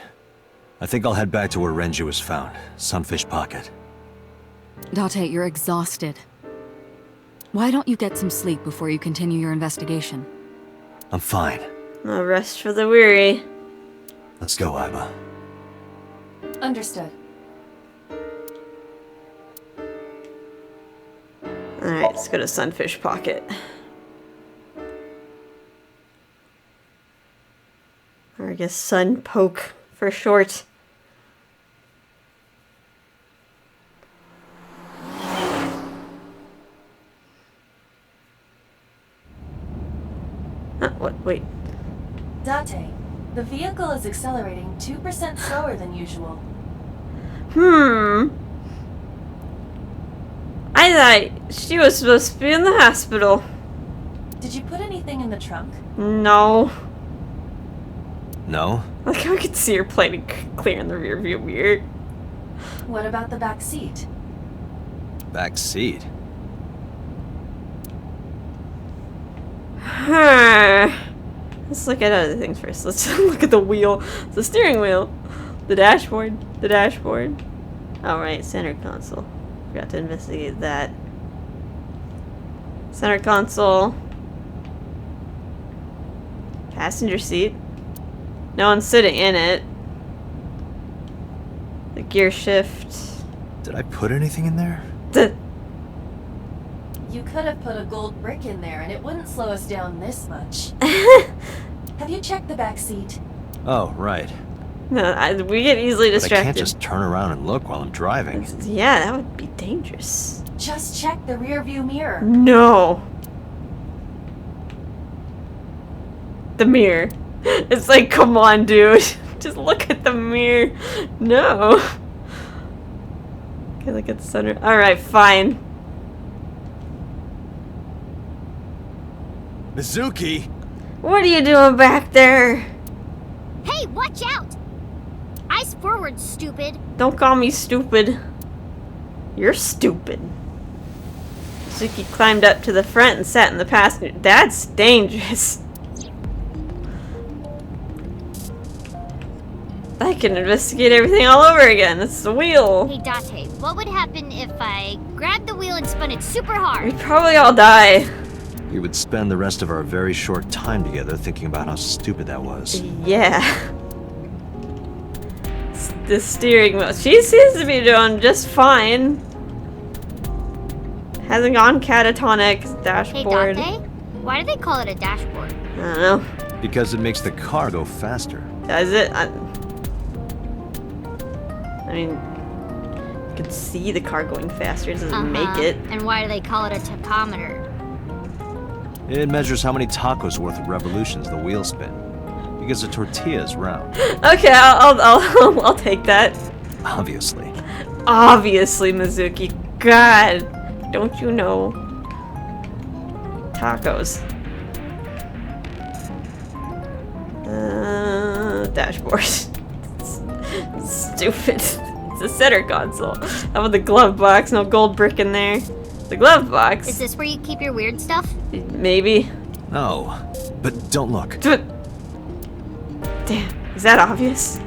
I think I'll head back to where Renju was found. Sunfish Pocket. Date, you're exhausted. Why don't you get some sleep before you continue your investigation? I'm fine. No rest for the weary. Let's go, Iba. Understood. Alright, let's go to Sunfish Pocket. Or I guess Sun Poke for short. What? Wait. Date, the vehicle is accelerating 2% slower than usual. I thought she was supposed to be in the hospital. Did you put anything in the trunk? No. No? Like, I could see her plating clear in the rearview mirror. What about the back seat? Back seat. Let's look at other things first. Let's look at the wheel. The steering wheel. The dashboard. The dashboard. Alright, center console. Forgot to investigate that. Center console. Passenger seat. No one's sitting in it. The gear shift. Did I put anything in there? You could have put a gold brick in there and it wouldn't slow us down this much. Have you checked the back seat? Oh, right. No, we get easily But I distracted. can't just turn around and look while I'm driving. Yeah, that would be dangerous. Just check the rear view mirror. No. The mirror. It's like, come on, dude. Just look at the mirror. No. Okay, look at the sun. Alright, fine. Mizuki! What are you doing back there? Hey, watch out! Eyes forward, stupid. Don't call me stupid. You're stupid. Mizuki climbed up to the front and sat in the passenger. That's dangerous. I can investigate everything all over again. It's the wheel. Hey, Date, what would happen if I grabbed the wheel and spun it super hard? We'd probably all die. We would spend the rest of our very short time together thinking about how stupid that was. Yeah. The steering wheel. She seems to be doing just fine. Hasn't gone catatonic. Hey, Dashboard. Date, why do they call it a dashboard? I don't know. Because it makes the car go faster. Does it? I mean, you can see the car going faster. It doesn't make it. And why do they call it a tachometer? It measures how many tacos worth of revolutions the wheels spin. Because a tortilla is round. Okay, I'll take that. Obviously. Obviously, Mizuki. God, don't you know? Tacos. Dashboard. Stupid. It's a center console. How about the glove box? No gold brick in there. The glove box. Is this where you keep your weird stuff? Maybe. No. But don't look. Damn, is that obvious?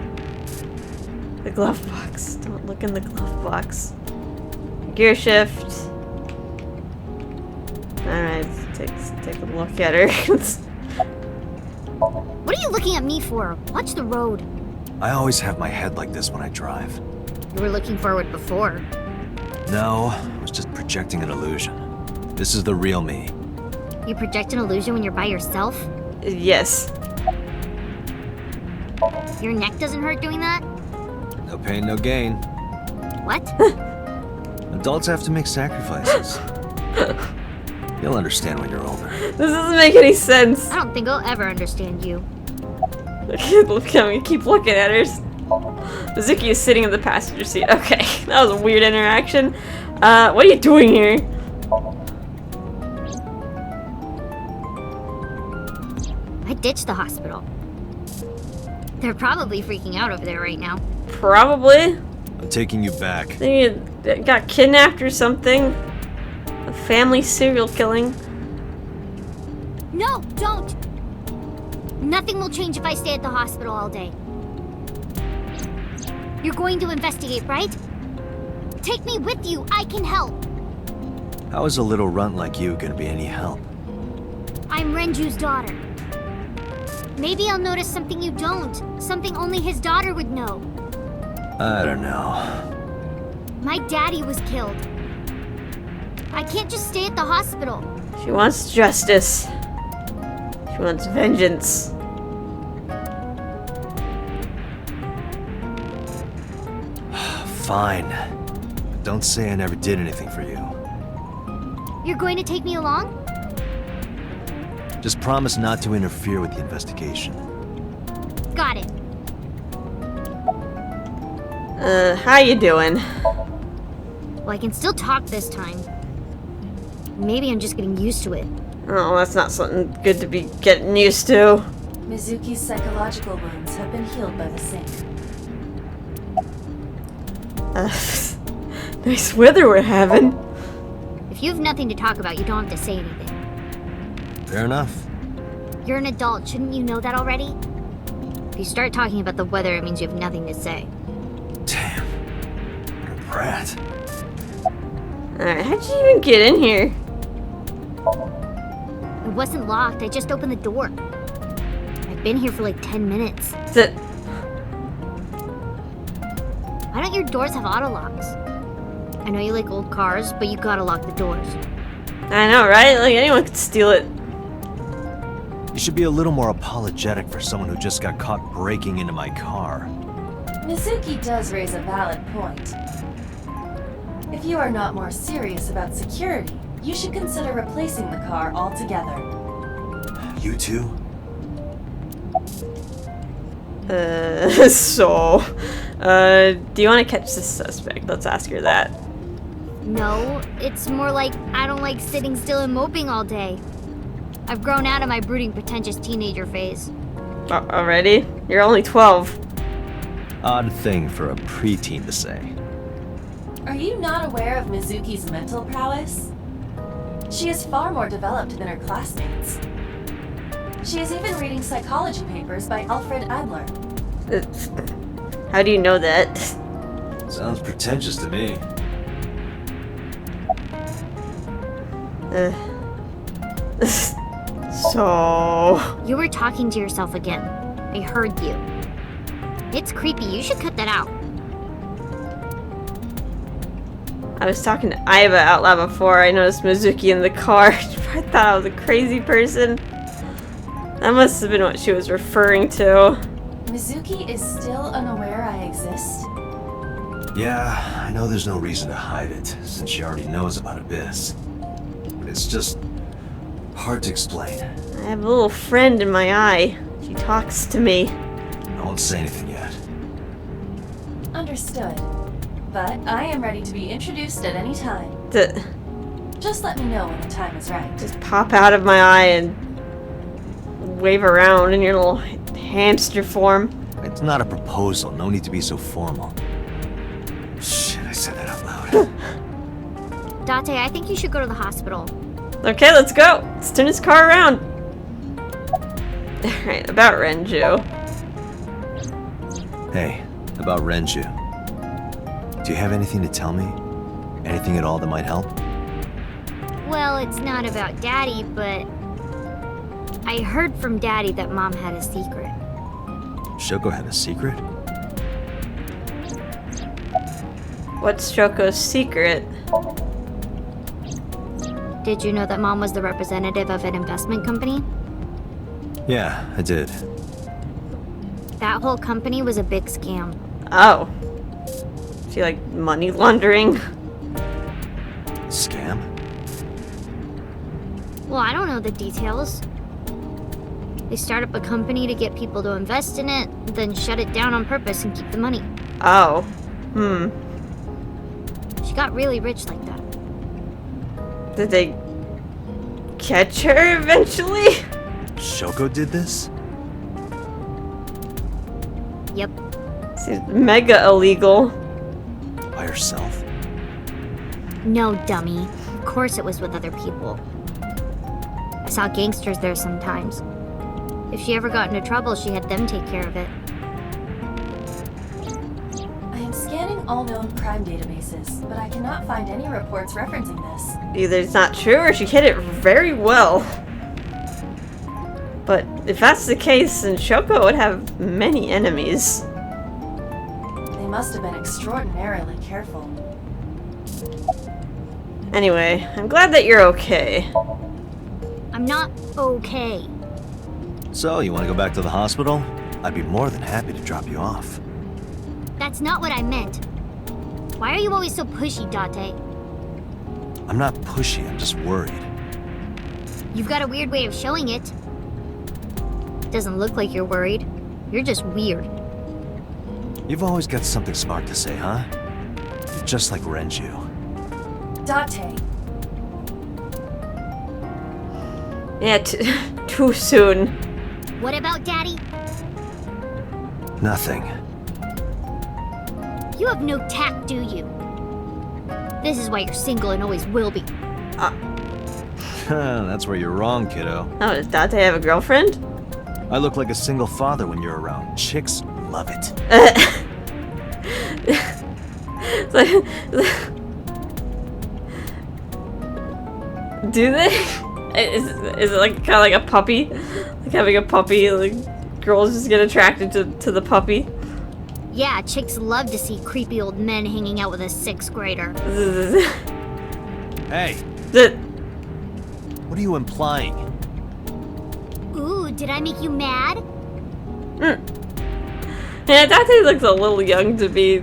The glove box. Don't look in the glove box. Gear shift. Alright, let's take a look at her. What are you looking at me for? Watch the road. I always have my head like this when I drive. You were looking forward before. No, I was just projecting an illusion. This is the real me. You project an illusion when you're by yourself? Yes. Your neck doesn't hurt doing that? No pain, no gain. What? Adults have to make sacrifices. You'll understand when you're older. This doesn't make any sense. I don't think I'll ever understand you. Look at me, keep looking at her. Mizuki is sitting in the passenger seat. Okay, that was a weird interaction. What are you doing here? I ditched the hospital. They're probably freaking out over there right now. Probably. I'm taking you back. Think you got kidnapped or something. A family serial killing. No, don't! Nothing will change if I stay at the hospital all day. You're going to investigate, right? Take me with you. I can help. How is a little runt like you gonna be any help? I'm Renju's daughter. Maybe I'll notice something you don't. Something only his daughter would know. I don't know. My daddy was killed. I can't just stay at the hospital. She wants justice. She wants vengeance. Fine. But don't say I never did anything for you. You're going to take me along? Just promise not to interfere with the investigation. Got it. How you doing? Well, I can still talk this time. Maybe I'm just getting used to it. Oh, that's not something good to be getting used to. Mizuki's psychological wounds have been healed by the sink. Nice weather we're having. If you have nothing to talk about, you don't have to say anything. Fair enough. You're an adult, shouldn't you know that already? If you start talking about the weather, it means you have nothing to say. Damn. What a brat. Alright, how'd you even get in here? It wasn't locked, I just opened the door. I've been here for like 10 minutes. Is it... Why don't your doors have auto locks? I know you like old cars, but you gotta lock the doors. I know, right? Like, anyone could steal it. You should be a little more apologetic for someone who just got caught breaking into my car. Mizuki does raise a valid point. If you are not more serious about security, you should consider replacing the car altogether. You too? Do you want to catch the suspect? Let's ask her that. No, it's more like I don't like sitting still and moping all day. I've grown out of my brooding, pretentious teenager phase. Already? You're only 12. Odd thing for a preteen to say. Are you not aware of Mizuki's mental prowess? She is far more developed than her classmates. She is even reading psychology papers by Alfred Adler. How do you know that? Sounds pretentious to me. So... You were talking to yourself again. I heard you. It's creepy. You should cut that out. I was talking to Aiba out loud before I noticed Mizuki in the car. I thought I was a crazy person. That must have been what she was referring to. Mizuki is still unaware I exist? Yeah, I know there's no reason to hide it, since she already knows about Abyss. But it's just hard to explain. I have a little friend in my eye. She talks to me. I won't say anything yet. Understood. But I am ready to be introduced at any time. Just let me know when the time is right. Just pop out of my eye and wave around in your little hamster form. It's not a proposal, no need to be so formal. Shit, I said that out loud. Date, I think you should go to the hospital. Okay, let's go. Let's turn this car around. Alright, about Renju. Hey, about Renju. Do you have anything to tell me? Anything at all that might help? Well, it's not about Daddy, but I heard from Daddy that Mom had a secret. Shoko had a secret? What's Shoko's secret? Did you know that Mom was the representative of an investment company? Yeah, I did. That whole company was a big scam. Oh. She like money laundering? Scam? Well, I don't know the details. They start up a company to get people to invest in it, then shut it down on purpose and keep the money. Oh. She got really rich like that. Did they catch her eventually? Shoko did this? Yep. Seems mega illegal. By herself? No, dummy. Of course it was with other people. I saw gangsters there sometimes. If she ever got into trouble, she had them take care of it. I am scanning all known crime databases, but I cannot find any reports referencing this. Either it's not true or she hid it very well. But if that's the case, then Shoko would have many enemies. They must have been extraordinarily careful. Anyway, I'm glad that you're okay. I'm not okay. So, you want to go back to the hospital? I'd be more than happy to drop you off. That's not what I meant. Why are you always so pushy, Date? I'm not pushy, I'm just worried. You've got a weird way of showing it. Doesn't look like you're worried. You're just weird. You've always got something smart to say, huh? You're just like Renju. Date, Yeah, too soon. What about Daddy? Nothing. You have no tact, do you? This is why you're single and always will be. That's where you're wrong, kiddo. Oh, does Date have a girlfriend? I look like a single father when you're around. Chicks love it. Do they? Is it like kind of like a puppy? Like having a puppy, like girls just get attracted to the puppy? Yeah, chicks love to see creepy old men hanging out with a 6th grader. Hey, The- what are you implying? Ooh, did I make you mad? Yeah, Date looks a little young to be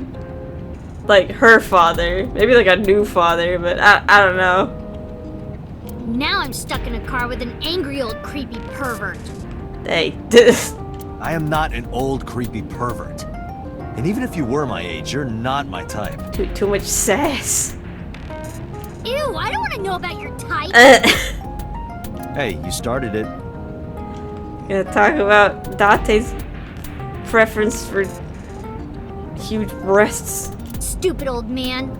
like her father. Maybe like a new father, but I don't know. Now I'm stuck in a car with an angry old creepy pervert. Hey, I am not an old, creepy pervert. And even if you were my age, you're not my type. too much sass. Ew, I don't want to know about your type. Hey, you started it. Gonna talk about Date's preference for huge breasts. Stupid old man.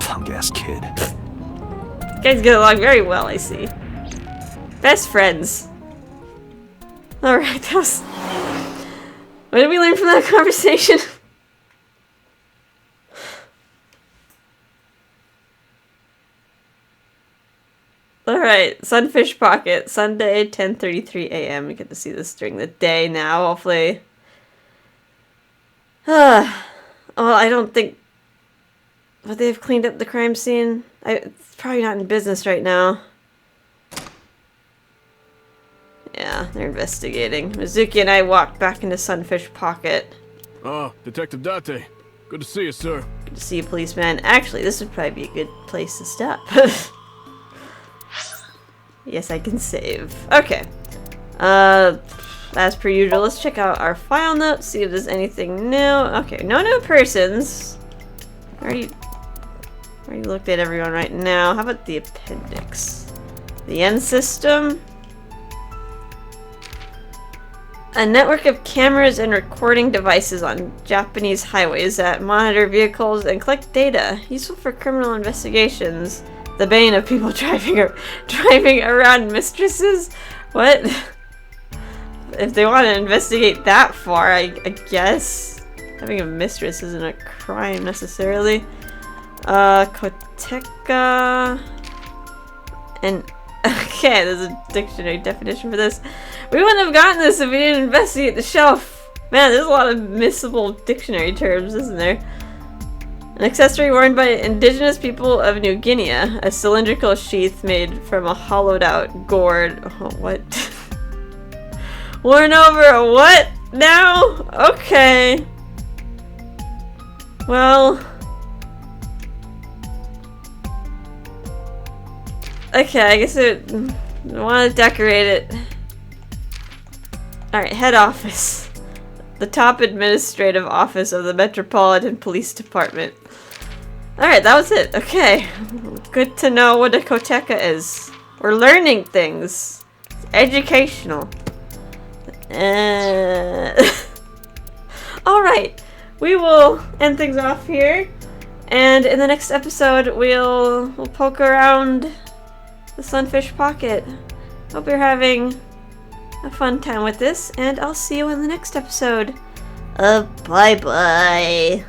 Punk-ass kid. You guys get along very well, I see. Best friends. Alright, that was... What did we learn from that conversation? Alright, Sunfish Pocket, Sunday, 10:33 a.m. We get to see this during the day now, hopefully. Well, I don't think... Would they have cleaned up the crime scene? It's probably not in business right now. Yeah, they're investigating. Mizuki and I walked back into Sunfish Pocket. Oh, Detective Date. Good to see you, sir. Good to see you, policeman. Actually, this would probably be a good place to stop. Yes, I can save. Okay. As per usual, let's check out our file notes, see if there's anything new. Okay, no new persons. Already looked at everyone right now. How about the appendix? The end system. A network of cameras and recording devices on Japanese highways that monitor vehicles and collect data, useful for criminal investigations. The bane of people driving around mistresses? What? If they want to investigate that far, I guess. Having a mistress isn't a crime necessarily. Koteka. And okay, there's a dictionary definition for this. We wouldn't have gotten this if we didn't investigate the shelf. Man, there's a lot of missable dictionary terms, isn't there? An accessory worn by indigenous people of New Guinea. A cylindrical sheath made from a hollowed out gourd. Oh, what? Worn over a what now? Okay. Well. Okay, I guess I want to decorate it. Alright, head office. The top administrative office of the Metropolitan Police Department. Alright, that was it. Okay. Good to know what a koteka is. We're learning things. It's educational. Alright. We will end things off here. And in the next episode, we'll poke around the Sunfish Pocket. Hope you're having a fun time with this, and I'll see you in the next episode. Bye-bye.